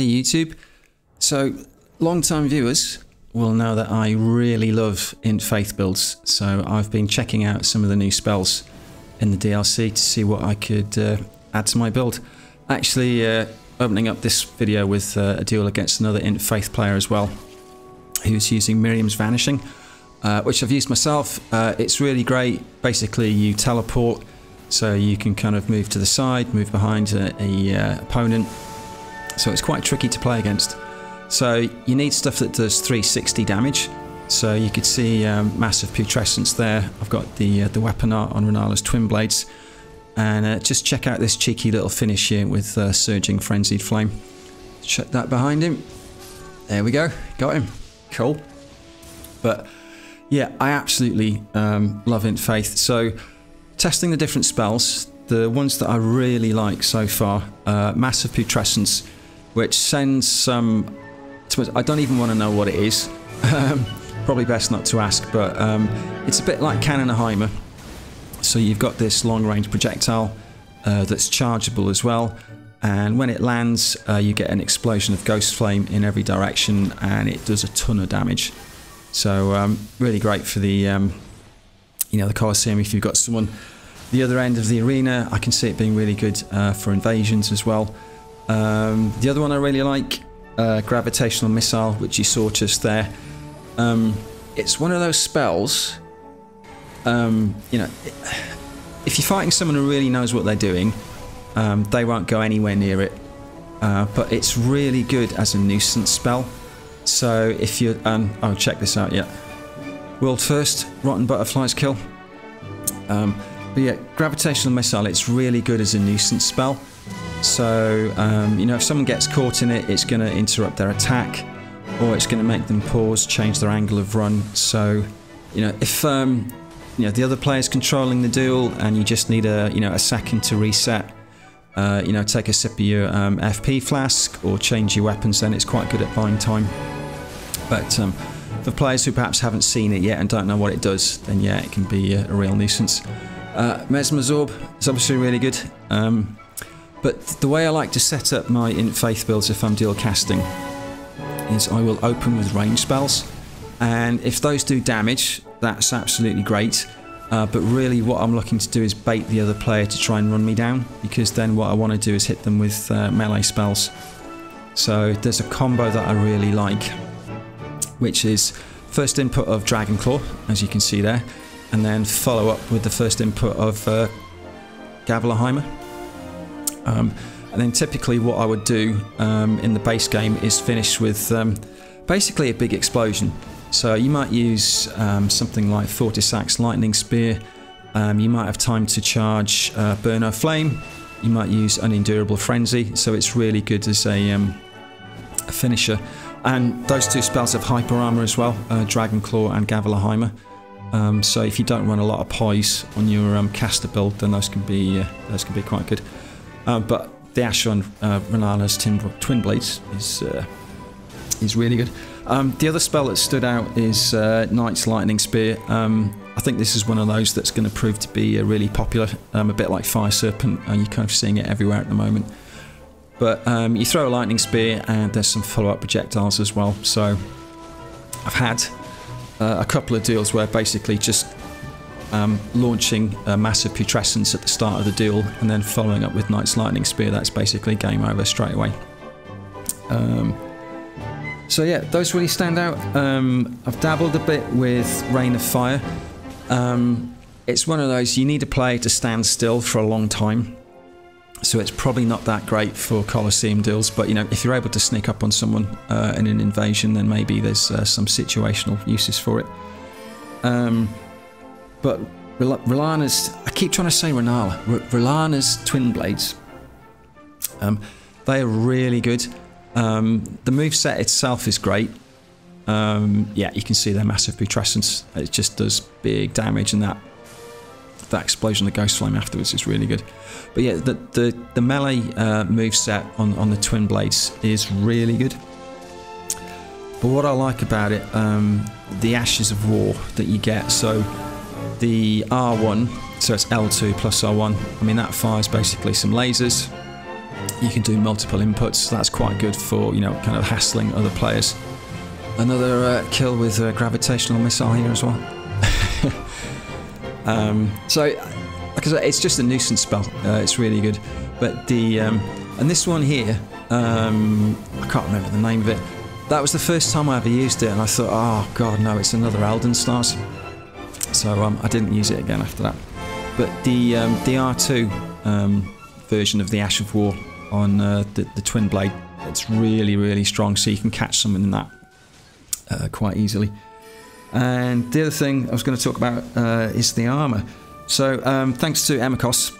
Hey YouTube. So, long-time viewers will know that I really love Int Faith builds, so I've been checking out some of the new spells in the DLC to see what I could add to my build. Actually opening up this video with a duel against another Int Faith player as well, who's using Miriam's Vanishing, which I've used myself. It's really great. Basically you teleport, so you can kind of move to the side, move behind a opponent. So it's quite tricky to play against. So you need stuff that does 360 damage. So you could see massive putrescence there. I've got the weapon art on Renala's Twin Blades. And just check out this cheeky little finish here with Surging Frenzied Flame. Check that behind him. There we go. Got him. Cool. But yeah, I absolutely love Int Faith. So testing the different spells, the ones that I really like so far, massive putrescence, which sends some, I don't even want to know what it is, probably best not to ask, but it's a bit like Cannonheimer. So you've got this long range projectile that's chargeable as well, and when it lands you get an explosion of ghost flame in every direction and it does a ton of damage. So really great for the you know, the Colosseum. If you've got someone the other end of the arena, I can see it being really good for invasions as well. The other one I really like, Gravitational Missile, which you saw just there. It's one of those spells, you know, if you're fighting someone who really knows what they're doing, they won't go anywhere near it. But it's really good as a nuisance spell. So if you, oh, check this out, yeah. World first, Rotten Butterflies kill. But yeah, Gravitational Missile, it's really good as a nuisance spell. So, you know, if someone gets caught in it, it's going to interrupt their attack, or it's going to make them pause, change their angle of run. So, you know, if you know, the other player's controlling the duel and you just need a, you know, a second to reset, you know, take a sip of your FP flask or change your weapons, then it's quite good at buying time. But for players who perhaps haven't seen it yet and don't know what it does, then yeah, it can be a real nuisance. Mesmerzorb is obviously really good. But the way I like to set up my Int Faith builds if I'm dual casting is I will open with range spells, and if those do damage, that's absolutely great. But really what I'm looking to do is bait the other player to try and run me down, because then what I want to do is hit them with melee spells. So there's a combo that I really like, which is first input of Dragon Claw, as you can see there, and then follow up with the first input of Gavelheimer. And then typically what I would do in the base game is finish with basically a big explosion. So you might use something like Fortisac's Lightning Spear, you might have time to charge Burno Flame, you might use Unendurable Frenzy, so it's really good as a finisher. And those two spells have hyper armor as well, Dragon Claw and Gavelheimer. So if you don't run a lot of poise on your caster build, then those can be quite good. But the Ash on Renala's Twin Blades is really good. The other spell that stood out is Knight's Lightning Spear. I think this is one of those that's going to prove to be really popular, a bit like Fire Serpent, and you're kind of seeing it everywhere at the moment. But you throw a Lightning Spear and there's some follow-up projectiles as well. So I've had a couple of deals where basically just launching a massive putrescence at the start of the duel and then following up with Knight's Lightning Spear, that's basically game over straight away. So yeah, those really stand out. I've dabbled a bit with Rain of Fire. It's one of those, you need a player to stand still for a long time, so it's probably not that great for Colosseum duels, but you know, if you're able to sneak up on someone in an invasion, then maybe there's some situational uses for it. But Renala's, I keep trying to say Renala, Renala's Twin Blades, they are really good. The moveset itself is great. Yeah, you can see their massive putrescence. It just does big damage, and that explosion of Ghost Flame afterwards is really good. But yeah, the melee moveset on the Twin Blades is really good. But what I like about it, the Ashes of War that you get, so the R1, so it's L2 plus R1, I mean that fires basically some lasers, You can do multiple inputs, so that's quite good for, you know, kind of hassling other players. Another kill with a gravitational missile here as well. So, like I said, it's just a nuisance spell. It's really good. But the and this one here, I can't remember the name of it. That was the first time I ever used it, and I thought, oh god, no, it's another Elden stars. So I didn't use it again after that. But the R2 version of the Ash of War on the twin blade, it's really, really strong. So you can catch someone in that quite easily. And the other thing I was going to talk about is the armour. So thanks to Emikos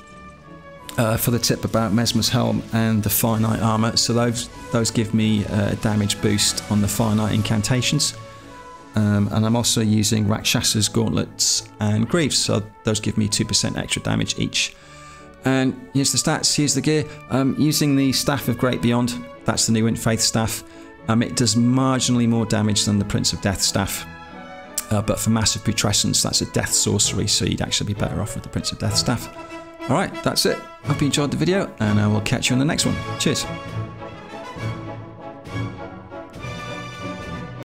for the tip about Mesmer's helm and the finite armour. So those give me a damage boost on the finite incantations. And I'm also using Rakshasa's gauntlets and greaves, so those give me 2% extra damage each. And here's the stats, here's the gear. Using the Staff of Great Beyond, that's the new In Faith staff. It does marginally more damage than the Prince of Death staff. But for massive putrescence, that's a death sorcery, so you'd actually be better off with the Prince of Death staff. Alright, that's it. Hope you enjoyed the video, and I will catch you on the next one. Cheers.